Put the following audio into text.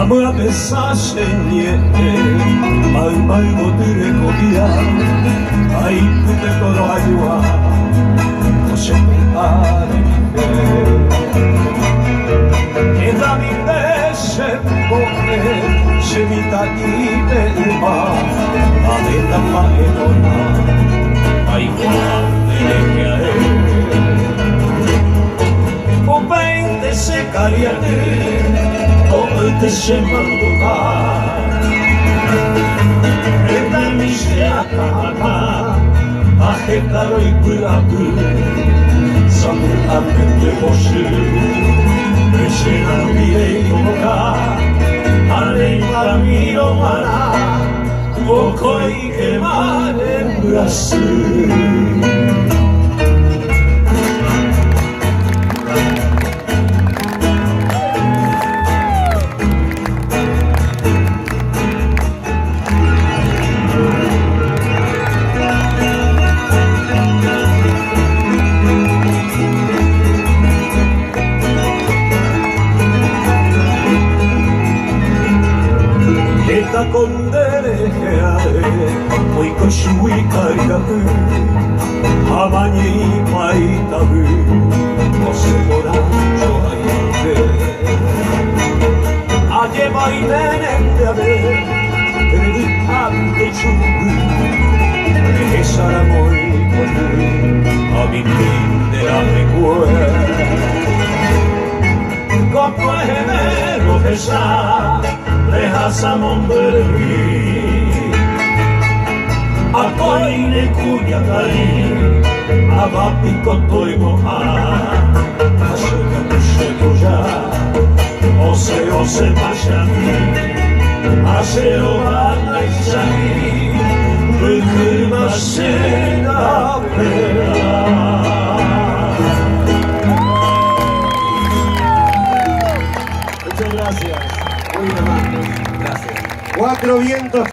Mă besaște în ele, mai botire copia, ai tutte toroaiua, o se compare mi fe. E da mi pesce bone, se vita di pelma, a vita fa e donna, ai guarde che a e. O pente se cariate, te se mandova e da mi se akana a hekaro i puraku samu amete bosu e se na mire yoga ale camino mana o koi ke mare murasu Eta kondereare, oiko shuikarigaku, hamani maitabu, osemora joaite. Age bainenende ave, reditante chubu, esara moi kotu, abitinde la mekue. Kopo hemero hesa, Rehasa monberri Akoine kuya kari Abapiko toimo a Asuka kusheto ja Ose mashani Asero ana isani Bukuma sena pera Muchas gracias. Muy amable. Gracias. Cuatro vientos.